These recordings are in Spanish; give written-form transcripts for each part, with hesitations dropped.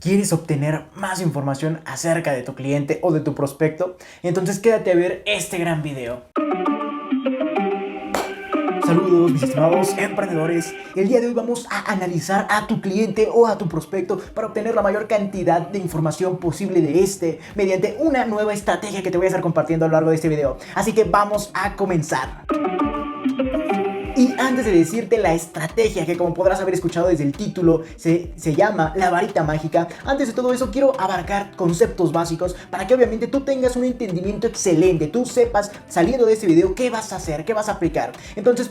¿Quieres obtener más información acerca de tu cliente o de tu prospecto? Entonces quédate a ver este gran video. Saludos mis estimados emprendedores, el día de hoy vamos a analizar a tu cliente o a tu prospecto para obtener la mayor cantidad de información posible de este mediante una nueva estrategia que te voy a estar compartiendo a lo largo de este video. Así que vamos a comenzar. Y antes de decirte la estrategia, que como podrás haber escuchado desde el título, se llama la varita mágica, antes de todo eso quiero abarcar conceptos básicos para que obviamente tú tengas un entendimiento excelente, tú sepas saliendo de este video qué vas a hacer, qué vas a aplicar. Entonces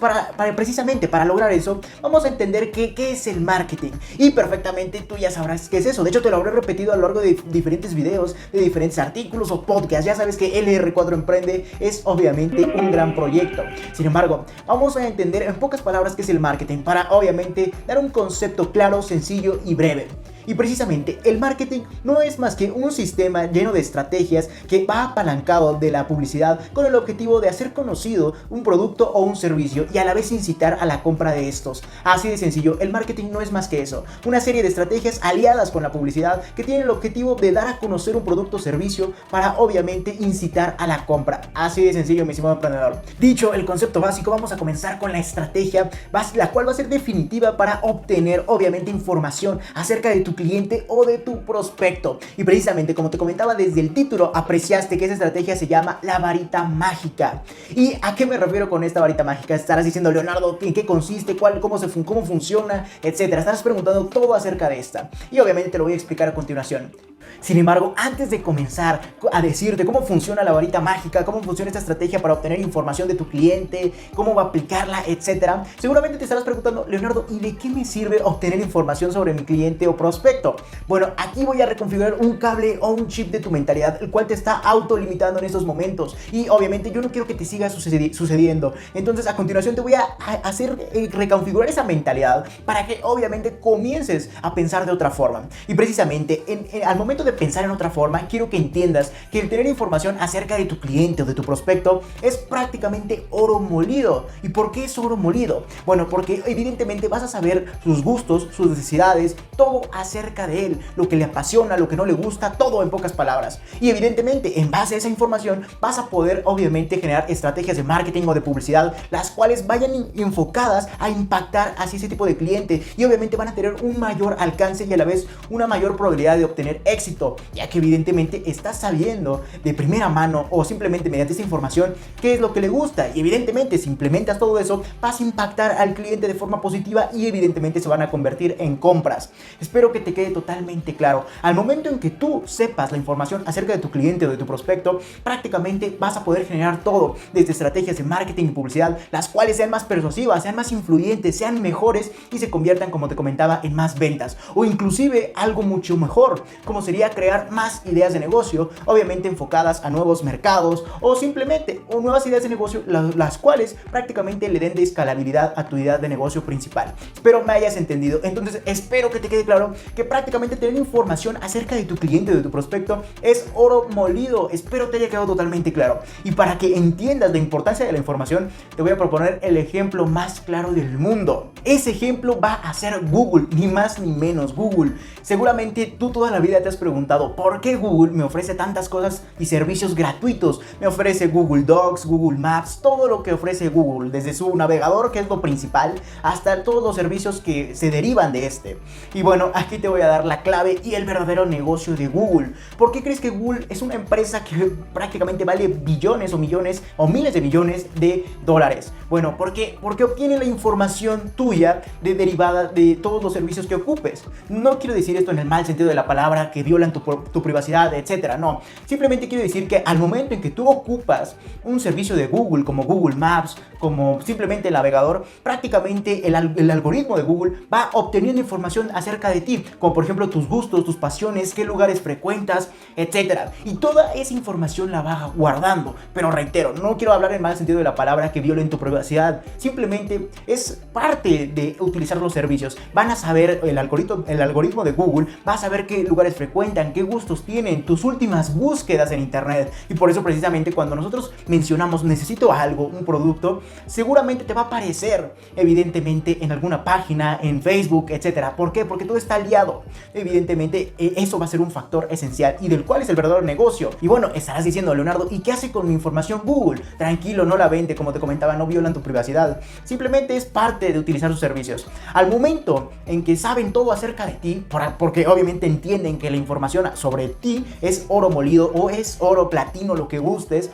precisamente para lograr eso, vamos a entender qué es el marketing. Y perfectamente tú ya sabrás qué es eso. De hecho te lo habré repetido a lo largo de diferentes videos, de diferentes artículos o podcasts. Ya sabes que LR4 Emprende es obviamente un gran proyecto. Sin embargo, vamos a entender en pocas palabras qué es el marketing para obviamente dar un concepto claro, sencillo y breve. Y precisamente el marketing no es más que un sistema lleno de estrategias que va apalancado de la publicidad con el objetivo de hacer conocido un producto o un servicio y a la vez incitar a la compra de estos. Así de sencillo, el marketing no es más que eso, una serie de estrategias aliadas con la publicidad que tienen el objetivo de dar a conocer un producto o servicio para obviamente incitar a la compra. Así de sencillo, mi estimado emprendedor. Dicho el concepto básico, vamos a comenzar con la estrategia, la cual va a ser definitiva para obtener obviamente información acerca de tu cliente o de tu prospecto. Y precisamente como te comentaba desde el título, apreciaste que esa estrategia se llama la varita mágica. ¿Y a qué me refiero con esta varita mágica? Estarás diciendo, Leonardo, ¿en qué consiste? ¿Cómo funciona? Etcétera. Estarás preguntando todo acerca de esta. Y obviamente te lo voy a explicar a continuación. Sin embargo, antes de comenzar a decirte cómo funciona la varita mágica, cómo funciona esta estrategia para obtener información de tu cliente, cómo va a aplicarla, etcétera, seguramente te estarás preguntando, Leonardo, ¿y de qué me sirve obtener información sobre mi cliente o prospecto? Bueno, aquí voy a reconfigurar un cable o un chip de tu mentalidad, el cual te está autolimitando en estos momentos. Y obviamente yo no quiero que te siga sucediendo. Entonces, a continuación te voy a hacer reconfigurar esa mentalidad para que obviamente comiences a pensar de otra forma. Y precisamente al momento de pensar en otra forma, quiero que entiendas que el tener información acerca de tu cliente o de tu prospecto es prácticamente oro molido. ¿Y por qué es oro molido? Bueno, porque evidentemente vas a saber sus gustos, sus necesidades, todo acerca de él, lo que le apasiona, lo que no le gusta, todo en pocas palabras. Y evidentemente, en base a esa información, vas a poder obviamente generar estrategias de marketing o de publicidad, las cuales vayan enfocadas a impactar hacia ese tipo de cliente y obviamente van a tener un mayor alcance y a la vez una mayor probabilidad de obtener éxito, ya que evidentemente estás sabiendo de primera mano o simplemente mediante esta información qué es lo que le gusta. Y evidentemente si implementas todo eso, vas a impactar al cliente de forma positiva y evidentemente se van a convertir en compras. Espero que te quede totalmente claro. Al momento en que tú sepas la información acerca de tu cliente o de tu prospecto, prácticamente vas a poder generar todo, desde estrategias de marketing y publicidad, las cuales sean más persuasivas, sean más influyentes, sean mejores y se conviertan, como te comentaba, en más ventas. O inclusive algo mucho mejor, como sería crear más ideas de negocio, obviamente enfocadas a nuevos mercados o simplemente nuevas ideas de negocio, las cuales prácticamente le den de escalabilidad a tu idea de negocio principal. Espero me hayas entendido. Entonces espero que te quede claro que prácticamente tener información acerca de tu cliente o de tu prospecto es oro molido. Espero te haya quedado totalmente claro. Y para que entiendas la importancia de la información, te voy a proponer el ejemplo más claro del mundo. Ese ejemplo va a ser Google, ni más ni menos Google. Seguramente tú toda la vida te has preguntado ¿por qué Google me ofrece tantas cosas y servicios gratuitos? Me ofrece Google Docs, Google Maps, todo lo que ofrece Google, desde su navegador, que es lo principal, hasta todos los servicios que se derivan de este. Y bueno, aquí te voy a dar la clave y el verdadero negocio de Google. ¿Por qué crees que Google es una empresa que prácticamente vale billones o millones o miles de millones de dólares? Bueno, porque obtiene la información tuya derivada de todos los servicios que ocupes. No quiero decir esto en el mal sentido de la palabra, que violan tu privacidad, etcétera. No, simplemente quiero decir que al momento en que tú ocupas un servicio de Google como Google Maps, como simplemente el navegador, prácticamente el algoritmo de Google va obteniendo información acerca de ti, como por ejemplo tus gustos, tus pasiones, qué lugares frecuentas, etcétera. Y toda esa información la va guardando. Pero reitero, no quiero hablar en mal sentido de la palabra que violen tu privacidad. Simplemente es parte de utilizar los servicios. Van a saber, el algoritmo de Google va a saber qué lugares frecuentas, comentan, qué gustos tienen, tus últimas búsquedas en internet. Y por eso precisamente cuando nosotros mencionamos necesito algo, un producto, seguramente te va a aparecer evidentemente en alguna página, en Facebook, etcétera. ¿Por qué? Porque todo está aliado. Evidentemente eso va a ser un factor esencial y del cual es el verdadero negocio. Y bueno, estarás diciendo, Leonardo, ¿y qué hace con mi información Google? Tranquilo, no la vende, como te comentaba, no violan tu privacidad. Simplemente es parte de utilizar sus servicios. Al momento en que saben todo acerca de ti, porque obviamente entienden que la información sobre ti es oro molido o es oro platino, lo que gustes,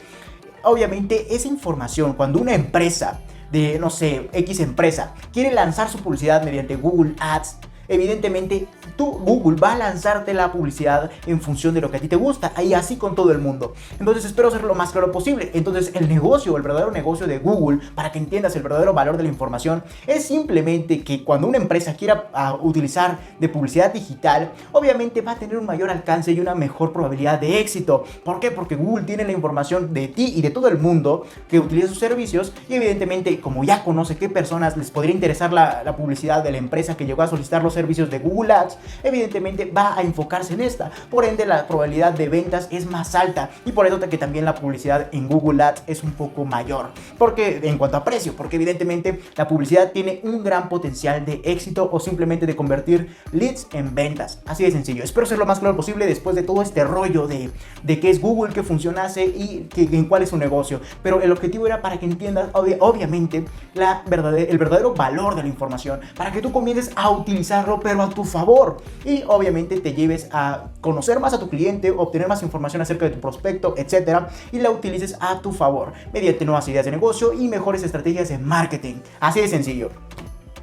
obviamente esa información, cuando una empresa de, no sé, X empresa quiere lanzar su publicidad mediante Google Ads, evidentemente Google va a lanzarte la publicidad en función de lo que a ti te gusta, y así con todo el mundo. Entonces espero ser lo más claro posible. Entonces el negocio, el verdadero negocio de Google, para que entiendas el verdadero valor de la información, es simplemente que cuando una empresa quiera utilizar de publicidad digital, obviamente va a tener un mayor alcance y una mejor probabilidad de éxito. ¿Por qué? Porque Google tiene la información de ti y de todo el mundo que utiliza sus servicios, y evidentemente como ya conoce qué personas les podría interesar la publicidad de la empresa que llegó a solicitar los servicios de Google Ads, evidentemente va a enfocarse en esta. Por ende la probabilidad de ventas es más alta, y por eso que también la publicidad en Google Ads es un poco mayor, porque en cuanto a precio, porque evidentemente la publicidad tiene un gran potencial de éxito o simplemente de convertir leads en ventas. Así de sencillo. Espero ser lo más claro posible después de todo este rollo de qué es Google, qué funcionase y en cuál es su negocio. Pero el objetivo era para que entiendas obviamente el verdadero valor de la información, para que tú comiences a utilizarlo pero a tu favor, y obviamente te lleves a conocer más a tu cliente, obtener más información acerca de tu prospecto, etcétera, y la utilices a tu favor mediante nuevas ideas de negocio y mejores estrategias de marketing. Así de sencillo.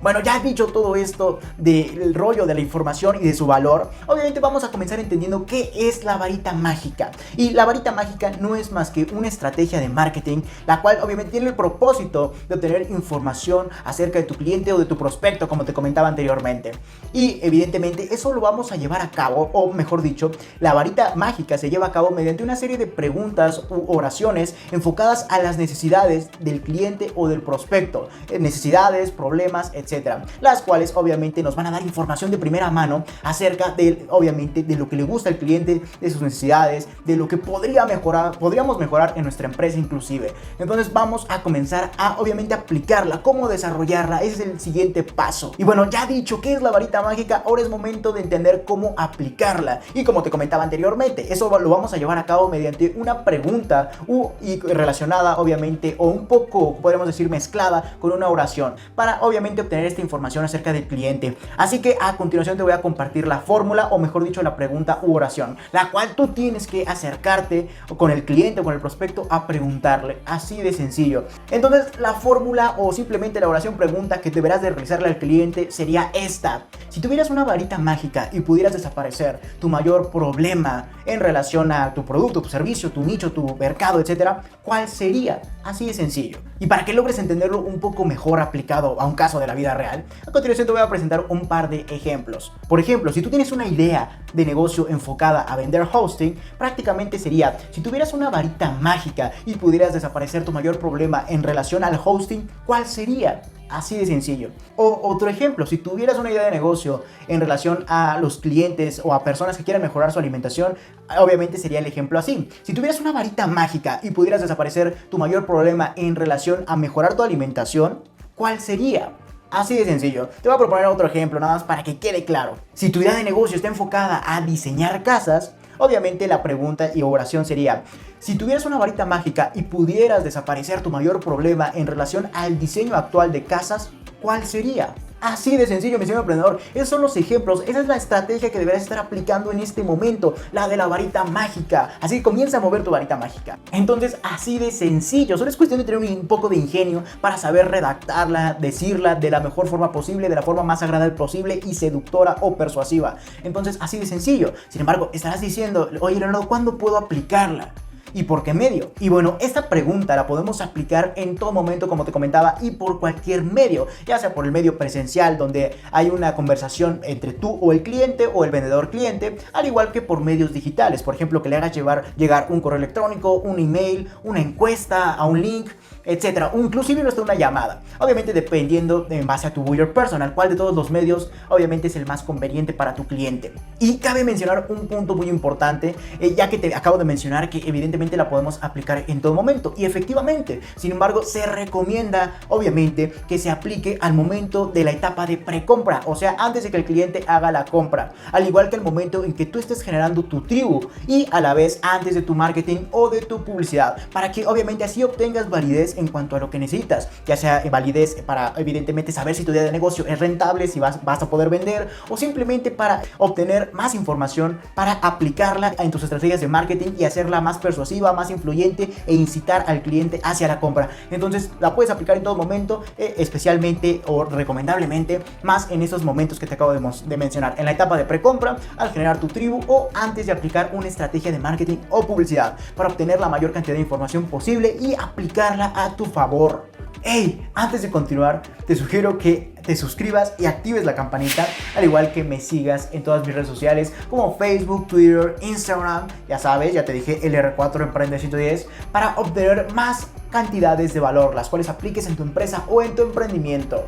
Bueno, ya dicho todo esto del rollo de la información y de su valor, obviamente vamos a comenzar entendiendo qué es la varita mágica. Y la varita mágica no es más que una estrategia de marketing, la cual obviamente tiene el propósito de obtener información acerca de tu cliente o de tu prospecto, como te comentaba anteriormente. Y evidentemente eso lo vamos a llevar a cabo, o mejor dicho, la varita mágica se lleva a cabo mediante una serie de preguntas u oraciones enfocadas a las necesidades del cliente o del prospecto. Necesidades, problemas, etc. Las cuales obviamente nos van a dar información de primera mano acerca de, obviamente, de lo que le gusta al cliente, de sus necesidades, de lo que podríamos mejorar en nuestra empresa inclusive. Entonces vamos a comenzar a obviamente aplicarla, cómo desarrollarla, ese es el siguiente paso. Y bueno, ya dicho qué es la varita mágica, ahora es momento de entender cómo aplicarla. Y como te comentaba anteriormente, eso lo vamos a llevar a cabo mediante una pregunta y relacionada obviamente, o un poco podríamos decir mezclada con una oración, para obviamente obtener esta información acerca del cliente. Así que a continuación te voy a compartir la fórmula, o mejor dicho la pregunta u oración, la cual tú tienes que acercarte con el cliente o con el prospecto a preguntarle, así de sencillo. Entonces la fórmula o simplemente la oración pregunta que deberás de realizarle al cliente sería esta: si tuvieras una varita mágica y pudieras desaparecer tu mayor problema en relación a tu producto, tu servicio, tu nicho, tu mercado, etcétera, ¿cuál sería? Así de sencillo. Y para que logres entenderlo un poco mejor aplicado a un caso de la vida real, a continuación te voy a presentar un par de ejemplos. Por ejemplo, si tú tienes una idea de negocio enfocada a vender hosting, prácticamente sería: si tuvieras una varita mágica y pudieras desaparecer tu mayor problema en relación al hosting, ¿cuál sería? Así de sencillo. O otro ejemplo, si tuvieras una idea de negocio en relación a los clientes o a personas que quieran mejorar su alimentación, obviamente sería el ejemplo así: si tuvieras una varita mágica y pudieras desaparecer tu mayor problema en relación a mejorar tu alimentación, ¿cuál sería? Así de sencillo. Te voy a proponer otro ejemplo nada más para que quede claro. Si tu idea de negocio está enfocada a diseñar casas, obviamente la pregunta y oración sería: si tuvieras una varita mágica y pudieras desaparecer tu mayor problema en relación al diseño actual de casas, ¿cuál sería? Así de sencillo, mi señor emprendedor. Esos son los ejemplos, esa es la estrategia que deberás estar aplicando en este momento, la de la varita mágica. Así que comienza a mover tu varita mágica. Entonces, así de sencillo, solo es cuestión de tener un poco de ingenio para saber redactarla, decirla de la mejor forma posible, de la forma más agradable posible y seductora o persuasiva. Entonces, así de sencillo. Sin embargo, estarás diciendo: oye, Leonardo, ¿cuándo puedo aplicarla? y por qué medio. Y bueno, esta pregunta la podemos aplicar en todo momento, como te comentaba, y por cualquier medio, ya sea por el medio presencial, donde hay una conversación entre tú o el cliente o el vendedor cliente, al igual que por medios digitales, por ejemplo, que le hagas llegar un correo electrónico, un email, una encuesta a un link, etcétera, o inclusive hasta una llamada, obviamente dependiendo en base a tu buyer personal, cuál de todos los medios obviamente es el más conveniente para tu cliente. Y cabe mencionar un punto muy importante, ya que te acabo de mencionar que evidentemente la podemos aplicar en todo momento, y efectivamente, sin embargo, se recomienda obviamente que se aplique al momento de la etapa de precompra, o sea, antes de que el cliente haga la compra, al igual que el momento en que tú estés generando tu tribu, y a la vez antes de tu marketing o de tu publicidad, para que obviamente así obtengas validez en cuanto a lo que necesitas, ya sea validez para evidentemente saber si tu idea de negocio es rentable, si vas a poder vender, o simplemente para obtener más información para aplicarla en tus estrategias de marketing y hacerla más persuasiva, más influyente e incitar al cliente hacia la compra. Entonces la puedes aplicar en todo momento, especialmente o recomendablemente más en esos momentos que te acabo de mencionar, en la etapa de precompra, al generar tu tribu o antes de aplicar una estrategia de marketing o publicidad para obtener la mayor cantidad de información posible y aplicarla a tu favor. Hey, antes de continuar, te sugiero que te suscribas y actives la campanita, al igual que me sigas en todas mis redes sociales como Facebook, Twitter, Instagram, ya sabes, ya te dije, LR4 Emprende 110, para obtener más cantidades de valor, las cuales apliques en tu empresa o en tu emprendimiento.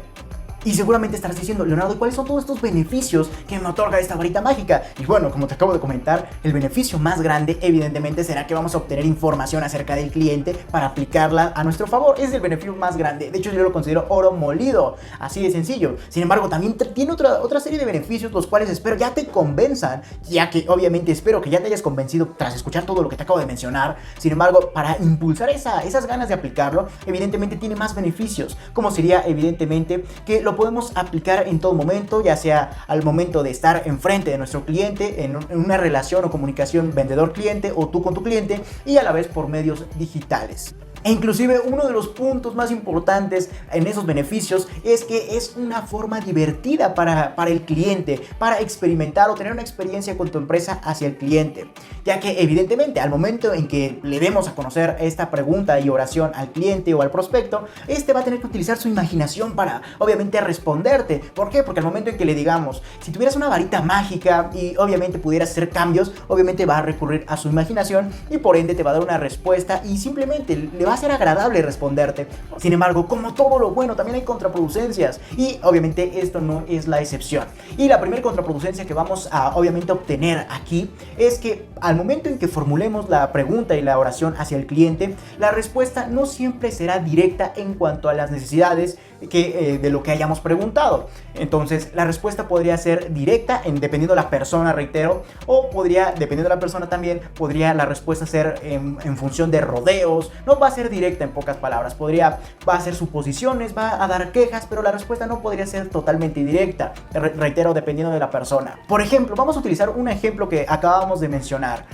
Y seguramente estarás diciendo, Leonardo, ¿cuáles son todos estos beneficios que me otorga esta varita mágica? Y bueno, como te acabo de comentar, el beneficio más grande evidentemente será que vamos a obtener información acerca del cliente para aplicarla a nuestro favor. Es el beneficio más grande. De hecho, yo lo considero oro molido. Así de sencillo. Sin embargo, también tiene otra serie de beneficios, los cuales espero ya te convenzan, ya que obviamente espero que ya te hayas convencido tras escuchar todo lo que te acabo de mencionar. Sin embargo, para impulsar esas ganas de aplicarlo, evidentemente tiene más beneficios, como sería evidentemente que lo podemos aplicar en todo momento, ya sea al momento de estar enfrente de nuestro cliente, en una relación o comunicación vendedor-cliente o tú con tu cliente, y a la vez por medios digitales. E inclusive uno de los puntos más importantes en esos beneficios es que es una forma divertida para el cliente, para experimentar o tener una experiencia con tu empresa hacia el cliente, ya que evidentemente al momento en que le demos a conocer esta pregunta y oración al cliente o al prospecto, este va a tener que utilizar su imaginación para obviamente responderte. ¿Por qué? Porque al momento en que le digamos, si tuvieras una varita mágica y obviamente pudieras hacer cambios, obviamente va a recurrir a su imaginación y por ende te va a dar una respuesta y simplemente le va a ser agradable responderte. Sin embargo, como todo lo bueno, también hay contraproducencias y obviamente esto no es la excepción. Y la primera contraproducencia que vamos a obviamente obtener aquí es que al momento en que formulemos la pregunta y la oración hacia el cliente, la respuesta no siempre será directa en cuanto a las necesidades de lo que hayamos preguntado. Entonces la respuesta podría ser directa dependiendo de la persona, reitero, o podría, dependiendo de la persona también, podría la respuesta ser en función de rodeos. No va a ser directa, en pocas palabras, va a hacer suposiciones, va a dar quejas, pero la respuesta no podría ser totalmente directa, reitero, dependiendo de la persona. Por ejemplo, vamos a utilizar un ejemplo que acabamos de mencionar.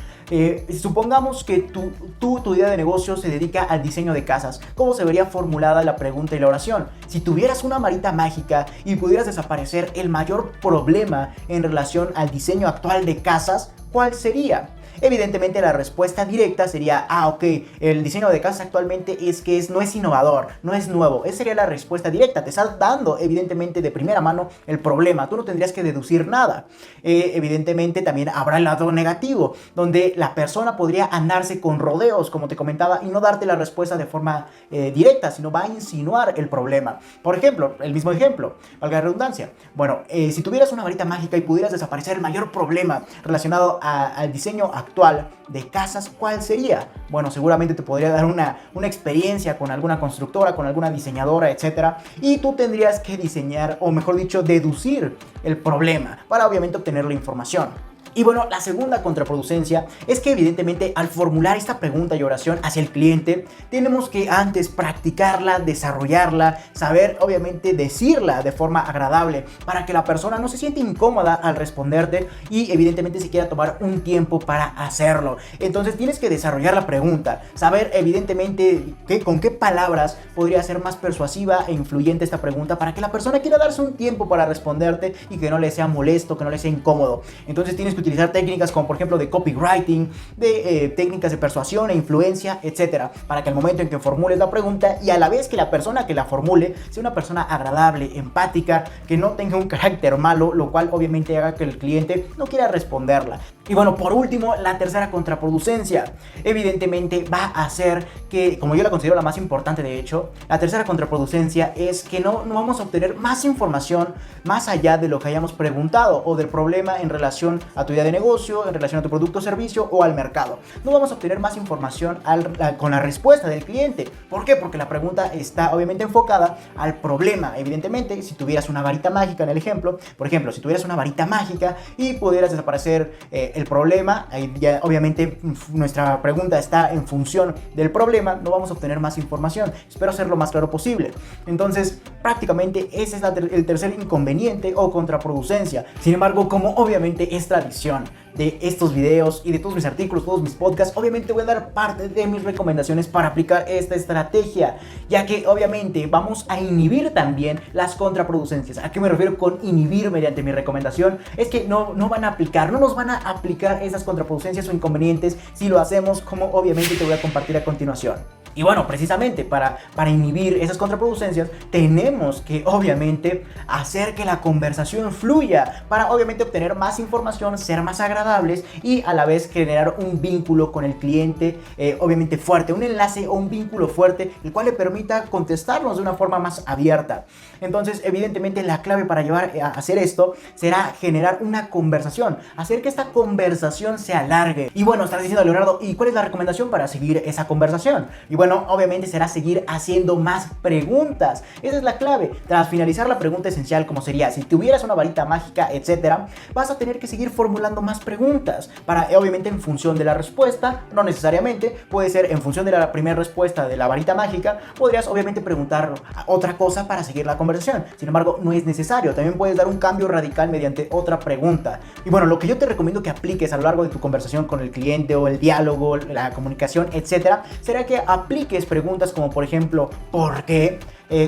Supongamos que tu idea de negocio se dedica al diseño de casas. ¿Cómo se vería formulada la pregunta y la oración? Si tuvieras una varita mágica y pudieras desaparecer el mayor problema en relación al diseño actual de casas, ¿cuál sería? Evidentemente la respuesta directa sería, ok, el diseño de casa actualmente no es innovador, no es nuevo. Esa sería la respuesta directa, te estás dando evidentemente de primera mano el problema, tú no tendrías que deducir nada. Evidentemente también habrá el lado negativo, donde la persona podría andarse con rodeos, como te comentaba, y no darte la respuesta de forma directa, sino va a insinuar el problema. Por ejemplo, el mismo ejemplo, valga la redundancia. Bueno, si tuvieras una varita mágica y pudieras desaparecer el mayor problema relacionado al diseño actual de casas, ¿cuál sería? Bueno, seguramente te podría dar una experiencia con alguna constructora, con alguna diseñadora, etcétera, y tú tendrías que diseñar, o mejor dicho, deducir el problema para obviamente obtener la información. Y bueno, la segunda contraproducencia es que evidentemente al formular esta pregunta y oración hacia el cliente, tenemos que antes practicarla, desarrollarla, saber obviamente decirla de forma agradable para que la persona no se sienta incómoda al responderte y evidentemente se quiera tomar un tiempo para hacerlo. Entonces tienes que desarrollar la pregunta, saber evidentemente con qué palabras podría ser más persuasiva e influyente esta pregunta para que la persona quiera darse un tiempo para responderte y que no le sea molesto, que no le sea incómodo. Entonces tienes que utilizar técnicas como por ejemplo de copywriting, de técnicas de persuasión e influencia, etcétera, para que al momento en que formules la pregunta y a la vez que la persona que la formule sea una persona agradable, empática, que no tenga un carácter malo, lo cual obviamente haga que el cliente no quiera responderla. Y bueno, por último, la tercera contraproducencia, evidentemente va a hacer que, como yo la considero la más importante de hecho, la tercera contraproducencia es que no vamos a obtener más información más allá de lo que hayamos preguntado o del problema en relación a tu idea de negocio, en relación a tu producto o servicio o al mercado. No vamos a obtener más información con la respuesta del cliente. ¿Por qué? Porque la pregunta está obviamente enfocada al problema. Evidentemente, si tuvieras una varita mágica en el ejemplo, por ejemplo, si tuvieras una varita mágica y pudieras desaparecer el problema, ahí ya obviamente nuestra pregunta está en función del problema, no vamos a obtener más información. Espero ser lo más claro posible. Entonces, prácticamente ese es el tercer inconveniente o contraproducencia. Sin embargo, como obviamente es tradición de estos videos y de todos mis artículos, todos mis podcasts, obviamente voy a dar parte de mis recomendaciones para aplicar esta estrategia, ya que obviamente vamos a inhibir también las contraproducencias. ¿A qué me refiero con inhibir mediante mi recomendación? Es que no nos van a aplicar esas contraproducencias o inconvenientes si lo hacemos como obviamente te voy a compartir a continuación. Y bueno, precisamente para inhibir esas contraproducencias tenemos que obviamente hacer que la conversación fluya para obviamente obtener más información, ser más agradables y a la vez generar un vínculo con el cliente obviamente fuerte, un enlace o un vínculo fuerte el cual le permita contestarnos de una forma más abierta. Entonces evidentemente la clave para llevar a hacer esto será generar una conversación, hacer que esta conversación se alargue. Y bueno, estarás diciendo, Leonardo, ¿y cuál es la recomendación para seguir esa conversación? Y bueno, obviamente será seguir haciendo más preguntas. Esa es la clave. Tras finalizar la pregunta esencial, como sería, si tuvieras una varita mágica, etcétera, vas a tener que seguir formulando más preguntas para, obviamente, en función de la respuesta, no necesariamente, puede ser en función de la primera respuesta de la varita mágica, podrías, obviamente, preguntar otra cosa para seguir la conversación. Sin embargo, no es necesario. También puedes dar un cambio radical mediante otra pregunta. Y bueno, lo que yo te recomiendo que apliques a lo largo de tu conversación con el cliente o el diálogo, la comunicación, etcétera, será que apliques preguntas como por ejemplo, ¿por qué?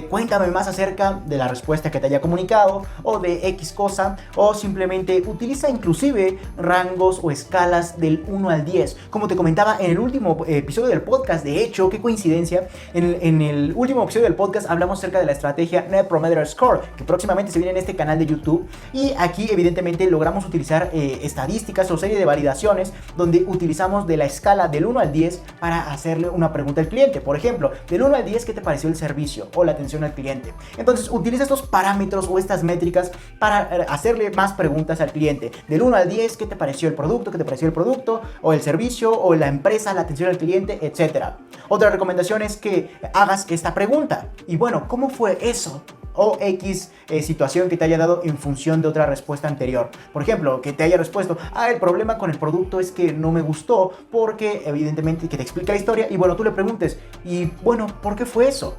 Cuéntame más acerca de la respuesta que te haya comunicado o de X cosa, o simplemente utiliza inclusive rangos o escalas del 1 al 10. Como te comentaba en el último episodio del podcast, de hecho, qué coincidencia, en el último episodio del podcast hablamos acerca de la estrategia Net Promoter Score, que próximamente se viene en este canal de YouTube, y aquí evidentemente logramos utilizar estadísticas o serie de validaciones donde utilizamos de la escala del 1 al 10 para hacerle una pregunta al cliente. Por ejemplo, del 1 al 10, ¿qué te pareció el servicio o la atención al cliente? Entonces utiliza estos parámetros o estas métricas para hacerle más preguntas al cliente. Del 1 al 10, ¿qué te pareció el producto? ¿Qué te pareció el producto? O el servicio, o la empresa, la atención al cliente, etcétera. Otra recomendación es que hagas esta pregunta. Y bueno, ¿cómo fue eso? O X situación que te haya dado en función de otra respuesta anterior. Por ejemplo, que te haya respuesto, el problema con el producto es que no me gustó porque evidentemente que te explica la historia y bueno, tú le preguntes, y bueno, ¿por qué fue eso?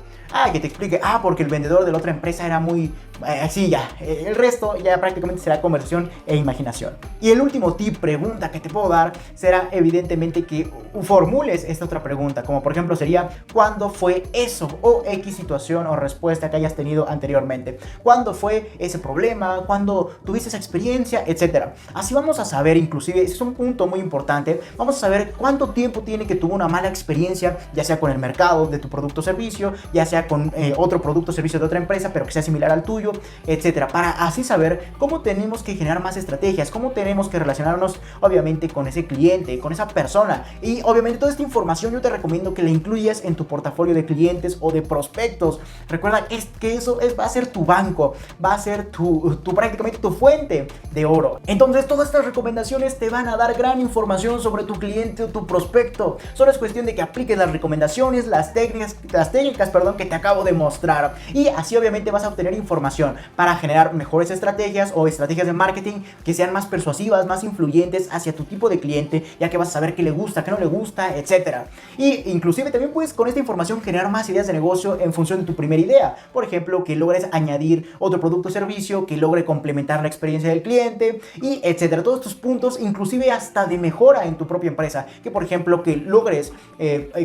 Que te explique, porque el vendedor de la otra empresa era muy... así ya, el resto ya prácticamente será conversación e imaginación. Y el último tip, pregunta que te puedo dar será evidentemente que formules esta otra pregunta, como por ejemplo sería, ¿cuándo fue eso? O X situación o respuesta que hayas tenido anteriormente. ¿Cuándo fue ese problema? ¿Cuándo tuviste esa experiencia? Etcétera. Así vamos a saber, inclusive, ese es un punto muy importante, vamos a saber cuánto tiempo tiene que tuvo una mala experiencia, ya sea con el mercado de tu producto o servicio, ya sea con otro producto o servicio de otra empresa, pero que sea similar al tuyo, etcétera, para así saber cómo tenemos que generar más estrategias, cómo tenemos que relacionarnos obviamente con ese cliente, con esa persona. Y obviamente toda esta información yo te recomiendo que la incluyas en tu portafolio de clientes o de prospectos. Recuerda que eso va a ser tu banco, va a ser tu prácticamente tu fuente de oro. Entonces todas estas recomendaciones te van a dar gran información sobre tu cliente o tu prospecto. Solo es cuestión de que apliques las recomendaciones, las técnicas que te acabo de mostrar, y así obviamente vas a obtener información para generar mejores estrategias o estrategias de marketing que sean más persuasivas, más influyentes hacia tu tipo de cliente, ya que vas a saber qué le gusta, qué no le gusta, etcétera. Y inclusive también puedes con esta información generar más ideas de negocio en función de tu primera idea. Por ejemplo, que logres añadir otro producto o servicio que logre complementar la experiencia del cliente, y etcétera. Todos estos puntos, inclusive hasta de mejora en tu propia empresa, que por ejemplo que logres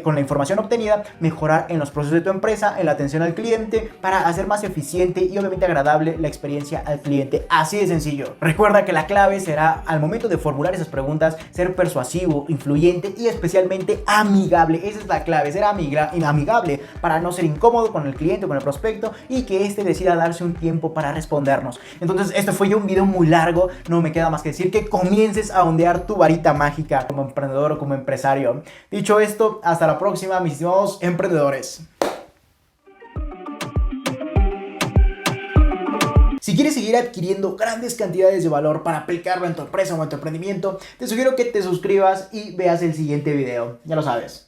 con la información obtenida mejorar en los procesos de tu empresa, en la atención al cliente, para hacer más eficiente y obviamente extremadamente agradable la experiencia al cliente. Así de sencillo. Recuerda que la clave será, al momento de formular esas preguntas, ser persuasivo, influyente y especialmente amigable. Esa es la clave, ser amigable para no ser incómodo con el cliente o con el prospecto y que éste decida darse un tiempo para respondernos. Entonces, este fue ya un video muy largo. No me queda más que decir que comiences a ondear tu varita mágica como emprendedor o como empresario. Dicho esto, hasta la próxima, mis estimados emprendedores. Si quieres seguir adquiriendo grandes cantidades de valor para aplicarlo en tu empresa o en tu emprendimiento, te sugiero que te suscribas y veas el siguiente video. Ya lo sabes.